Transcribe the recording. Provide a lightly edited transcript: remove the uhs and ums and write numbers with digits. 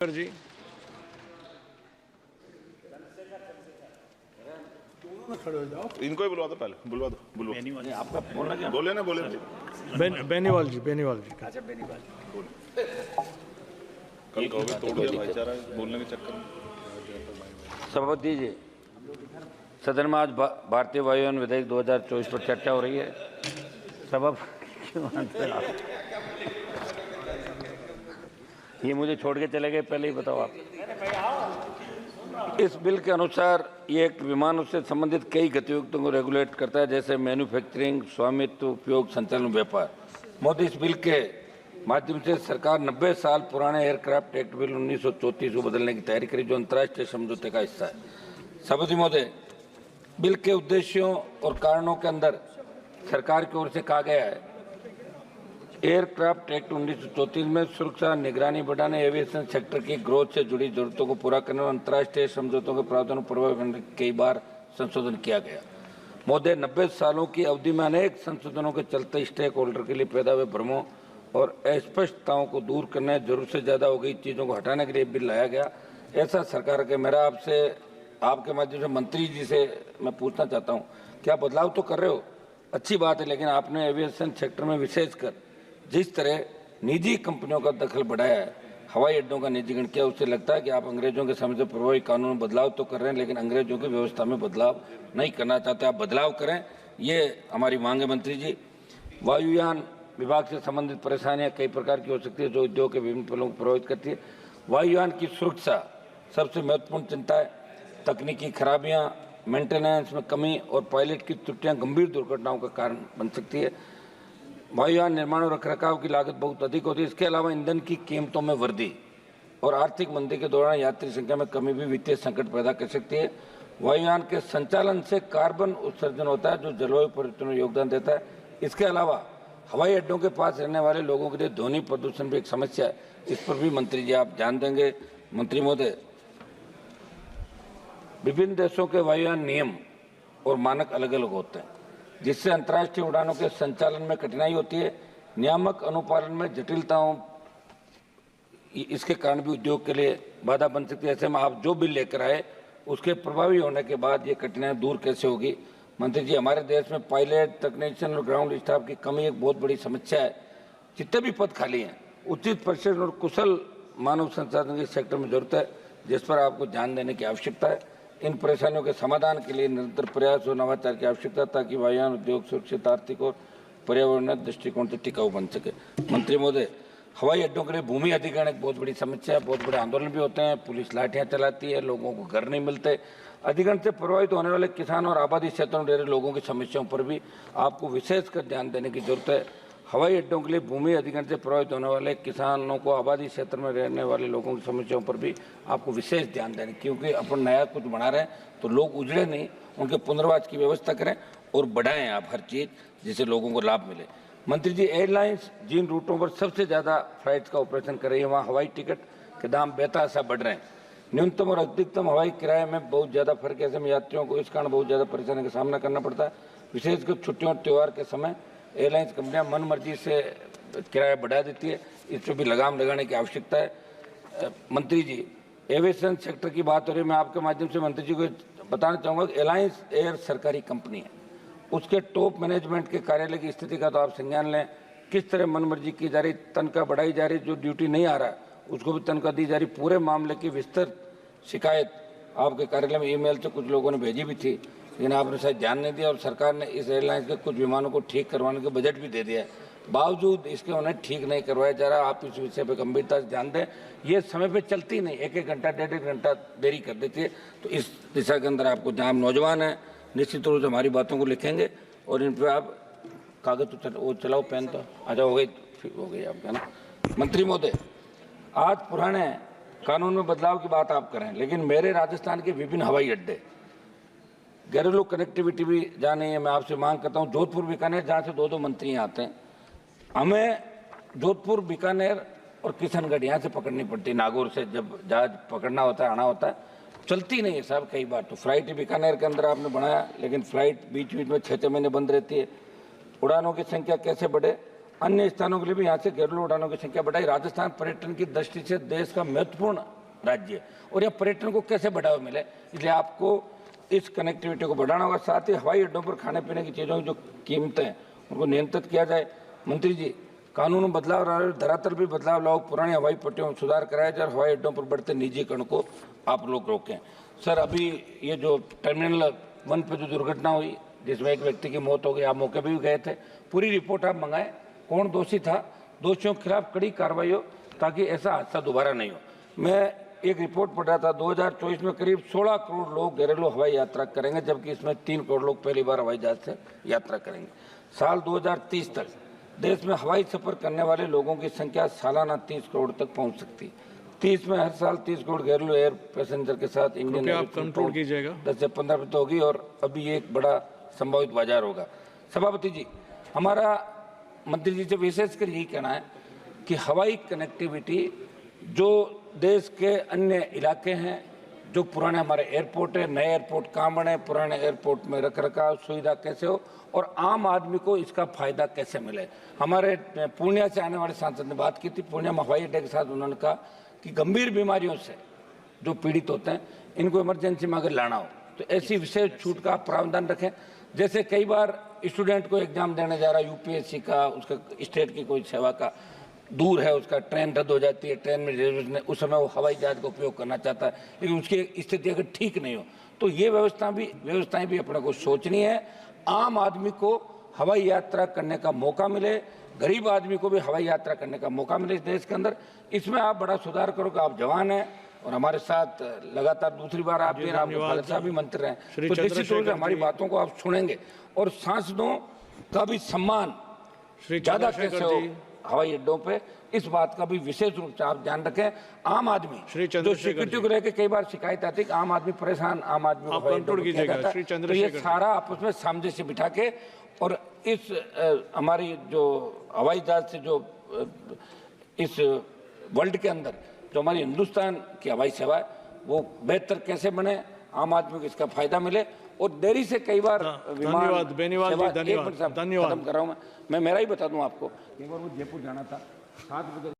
जी इनको ही बुलवा दो, पहले बुलवा दो। आपका बोलना क्या? बोले ना, बोले। बेनीवाल जी अच्छा, बेनीवाल कल कहोगे तोड़ दिया भाईचारा बोलने के चक्कर में। सभापति जी, सदन में आज भारतीय वायुयान विधेयक 2024 पर चर्चा हो रही है। ये मुझे छोड़ के चले गए, पहले ही बताओ आप। इस बिल के अनुसार ये एक विमानों से संबंधित कई गतिविधियों को रेगुलेट करता है, जैसे मैन्युफैक्चरिंग, स्वामित्व, उपयोग, संचालन, व्यापार। मोदी इस बिल के माध्यम से सरकार 90 साल पुराने एयरक्राफ्ट एक्ट बिल 1934 को बदलने की तैयारी करी, जो अंतर्राष्ट्रीय समझौते का हिस्सा है। सभापति महोदय, बिल के उद्देश्यों और कारणों के अंदर सरकार की ओर से कहा गया है, एयरक्राफ्ट एक्ट 1934 में सुरक्षा निगरानी बढ़ाने, एविएशन सेक्टर की ग्रोथ से जुड़ी जरूरतों को पूरा करने और अंतर्राष्ट्रीय समझौतों के प्रावधानों प्रभावी करने के कई बार संशोधन किया गया। महोदय, 90 सालों की अवधि में अनेक संशोधनों के चलते स्टेक होल्डर के लिए पैदा हुए भ्रमों और अस्पष्टताओं को दूर करने, जरूरत से ज्यादा हो गई चीजों को हटाने के लिए बिल लाया गया। ऐसा सरकार के मेरा आपसे आपके माध्यम से मंत्री जी से मैं पूछना चाहता हूँ, क्या बदलाव तो कर रहे हो, अच्छी बात है, लेकिन आपने एविएशन सेक्टर में विशेषकर जिस तरह निजी कंपनियों का दखल बढ़ाया है, हवाई अड्डों का निजीकरण किया, उससे लगता है कि आप अंग्रेजों के समय से प्रभावी कानून में बदलाव तो कर रहे हैं, लेकिन अंग्रेजों की व्यवस्था में बदलाव नहीं करना चाहते। आप बदलाव करें, ये हमारी मांग है। मंत्री जी, वायुयान विभाग से संबंधित परेशानियां कई प्रकार की हो सकती है, जो उद्योग के विभिन्न पहलुओं को प्रभावित करती है। वायुयान की सुरक्षा सबसे महत्वपूर्ण चिंता है। तकनीकी खराबियां, मेंटेनेंस में कमी और पायलट की त्रुटियां गंभीर दुर्घटनाओं का कारण बन सकती है। वायुयान निर्माण और रखरखाव की लागत बहुत अधिक होती है। इसके अलावा ईंधन की कीमतों में वृद्धि और आर्थिक मंदी के दौरान यात्री संख्या में कमी भी वित्तीय संकट पैदा कर सकती है। वायुयान के संचालन से कार्बन उत्सर्जन होता है, जो जलवायु परिवर्तन में योगदान देता है। इसके अलावा हवाई अड्डों के पास रहने वाले लोगों के लिए ध्वनि प्रदूषण भी एक समस्या है। इस पर भी मंत्री जी आप ध्यान देंगे। मंत्री महोदय, विभिन्न देशों के वायुयान नियम और मानक अलग अलग होते हैं, जिससे अंतर्राष्ट्रीय उड़ानों के संचालन में कठिनाई होती है। नियामक अनुपालन में जटिलताओं, इसके कारण भी उद्योग के लिए बाधा बन सकती है। ऐसे में आप जो बिल लेकर आए, उसके प्रभावी होने के बाद ये कठिनाई दूर कैसे होगी? मंत्री जी, हमारे देश में पायलट, तकनीशियन और ग्राउंड स्टाफ की कमी एक बहुत बड़ी समस्या है। जितने भी पद खाली हैं, उचित प्रशिक्षण और कुशल मानव संसाधन के सेक्टर में जरूरत है, जिस पर आपको ध्यान देने की आवश्यकता है। इन परेशानियों के समाधान के लिए निरंतर प्रयास और नवाचार की आवश्यकता, ताकि वायुयान उद्योग सुरक्षित, आर्थिक और पर्यावरण दृष्टिकोण से टिकाऊ बन सके। मंत्री महोदय, हवाई अड्डों के लिए भूमि अधिग्रहण एक बहुत बड़ी समस्या है। बहुत बड़े आंदोलन भी होते हैं, पुलिस लाठियां चलाती है, लोगों को घर नहीं मिलते। अधिग्रहण से प्रभावित होने वाले किसान और आबादी क्षेत्रों में रह रहे लोगों की समस्याओं पर भी आपको विशेषकर ध्यान देने की जरूरत है। हवाई अड्डों के लिए भूमि अधिग्रहण से प्रभावित होने वाले किसानों को, आबादी क्षेत्र में रहने वाले लोगों की समस्याओं पर भी आपको विशेष ध्यान देने, क्योंकि अपन नया कुछ बना रहे हैं तो लोग उजड़े नहीं, उनके पुनर्वास की व्यवस्था करें और बढ़ाएं आप हर चीज़, जिससे लोगों को लाभ मिले। मंत्री जी, एयरलाइंस जिन रूटों पर सबसे ज़्यादा फ्लाइट्स का ऑपरेशन कर रही है, वहाँ हवाई टिकट के दाम बेतहाशा बढ़ रहे हैं। न्यूनतम और अधिकतम हवाई किराए में बहुत ज़्यादा फर्क है। ऐसे में यात्रियों को इस कारण बहुत ज़्यादा परेशानी का सामना करना पड़ता है। विशेषकर छुट्टियों और त्यौहार के समय एयरलाइंस कंपनियां मन मर्जी से किराया बढ़ा देती है। इस पर भी लगाम लगाने की आवश्यकता है। मंत्री जी, एविएशन सेक्टर की बात हो रही है, मैं आपके माध्यम से मंत्री जी को बताना चाहूँगा कि एलायंस एयर सरकारी कंपनी है, उसके टॉप मैनेजमेंट के कार्यालय की स्थिति का तो आप संज्ञान लें। किस तरह मनमर्जी की जा रही, तनख्वाह बढ़ाई जा रही, जो ड्यूटी नहीं आ रहा उसको भी तनख्वाह दी जा रही। पूरे मामले की विस्तृत शिकायत आपके कार्यालय में ईमेल से कुछ लोगों ने भेजी भी थी, लेकिन आपने शायद ध्यान नहीं दिया और सरकार ने इस एयरलाइंस के कुछ विमानों को ठीक करवाने के बजट भी दे दिया है। बावजूद इसके उन्हें ठीक नहीं करवाया जा रहा। आप इस विषय पर गंभीरता से ध्यान दें। ये समय पे चलती नहीं, एक घंटा 1.5 घंटा देरी कर देती है। तो इस दिशा के अंदर आपको ध्यान, नौजवान है, निश्चित रूप से हमारी बातों को लिखेंगे और इन पर आप कागज तो वो चलाओ, पेन तो अच्छा हो गई आपका ना। मंत्री महोदय, आज पुराने कानून में बदलाव की बात आप करें, लेकिन मेरे राजस्थान के विभिन्न हवाई अड्डे, घरेलू कनेक्टिविटी भी जानी है। मैं आपसे मांग करता हूँ, जोधपुर बीकानेर, जहाँ से 2-2 मंत्री आते हैं, हमें जोधपुर बीकानेर और किशनगढ़ यहाँ से पकड़नी पड़ती है। नागौर से जब जहाज पकड़ना होता है, आना होता है, चलती नहीं है साहब। कई बार तो फ्लाइट बीकानेर के अंदर आपने बनाया, लेकिन फ्लाइट बीच बीच में 6-6 महीने बंद रहती है। उड़ानों की संख्या कैसे बढ़े अन्य स्थानों के लिए भी यहाँ से घरेलू उड़ानों की संख्या बढ़ाई। राजस्थान पर्यटन की दृष्टि से देश का महत्वपूर्ण राज्य है और यह पर्यटन को कैसे बढ़ावा मिले, इसलिए आपको इस कनेक्टिविटी को बढ़ाना होगा। साथ ही हवाई अड्डों पर खाने पीने की चीज़ों की जो कीमतें हैं उनको नियंत्रित किया जाए। मंत्री जी, कानून में बदलाव लाओ, धरातल भी बदलाव लाओ, पुरानी हवाई पट्टियों में सुधार कराया जाए, हवाई अड्डों पर बढ़ते निजीकरण को आप लोग रोकें। सर, अभी ये जो टर्मिनल 1 पे जो दुर्घटना हुई जिसमें एक व्यक्ति की मौत हो गई, आप मौके पर भी गए थे, पूरी रिपोर्ट आप मंगाएं, कौन दोषी था, दोषियों के खिलाफ कड़ी कार्रवाई हो ताकि ऐसा हादसा दोबारा नहीं हो। मैं एक रिपोर्ट पढ़ रहा था, 2024 में करीब 16 करोड़ लोग घरेलू हवाई यात्रा करेंगे, जबकि इसमें 3 करोड़ लोग पहली बार हवाई जहाज से यात्रा करेंगे। साल 2030 तक देश में हवाई सफर करने वाले लोगों की संख्या सालाना 30 करोड़ तक पहुंच सकती है। 30 में हर साल 30 करोड़ घरेलू एयर पैसेंजर के साथ इंडियन आप कंट्रोल कीजिएगा। 10 से 15% होगी और अभी ये एक बड़ा संभावित बाजार होगा। सभापति जी, हमारा मंत्री जी से विशेषकर यही कहना है कि हवाई कनेक्टिविटी जो देश के अन्य इलाके हैं, जो पुराने हमारे एयरपोर्ट है, नए एयरपोर्ट कहाँ बने, पुराने एयरपोर्ट में रख रखाव सुविधा कैसे हो और आम आदमी को इसका फायदा कैसे मिले। हमारे पूर्णिया से आने वाले सांसद ने बात की थी, पूर्णिया में हवाई अड्डे के साथ उन्होंने कहा कि गंभीर बीमारियों से जो पीड़ित होते हैं इनको इमरजेंसी में अगर लाना हो तो ऐसी विशेष छूट का प्रावधान रखें। जैसे कई बार स्टूडेंट को एग्जाम देने जा रहा है यूपीएससी का, उसका स्टेट की कोई सेवा का, दूर है, उसका ट्रेन रद्द हो जाती है, ट्रेन में रिजर्वेशन है, उस समय वो हवाई जहाज का उपयोग करना चाहता है, लेकिन उसकी स्थिति अगर ठीक नहीं हो तो ये व्यवस्थाएं भी अपने को सोचनी है। आम आदमी को हवाई यात्रा करने का मौका मिले, गरीब आदमी को भी हवाई यात्रा करने का मौका मिले इस देश के अंदर। इसमें आप बड़ा सुधार करो कि आप जवान हैं और हमारे साथ लगातार दूसरी बार आप भी मंत्री रहे, तो निश्चित रूप से हमारी बातों को आप सुनेंगे और सांसदों का भी सम्मान ज्यादा कैसे हो हवाई अड्डों पे, इस बात का भी विशेष रूप से आप ध्यान रखें। आम आदमी जो सिक्योरिटी को लेकर कई बार शिकायत आती है कि आम आदमी परेशान, आम आदमी को हवाई अड्डों पे किया जाता है, तो ये सारा आपस में सामने से बिठा के और इस हमारी जो हवाई जहाज से जो इस वर्ल्ड के अंदर जो हमारी हिंदुस्तान की हवाई सेवा है वो बेहतर कैसे बने, आम आदमी को इसका फायदा मिले। और देरी से कई बार धन्यवाद बेनीवाल जी, धन्यवाद। खत्म कर रहा हूँ मैं मेरा ही बता दूं आपको, एक बार वो जयपुर जाना था 7 बजे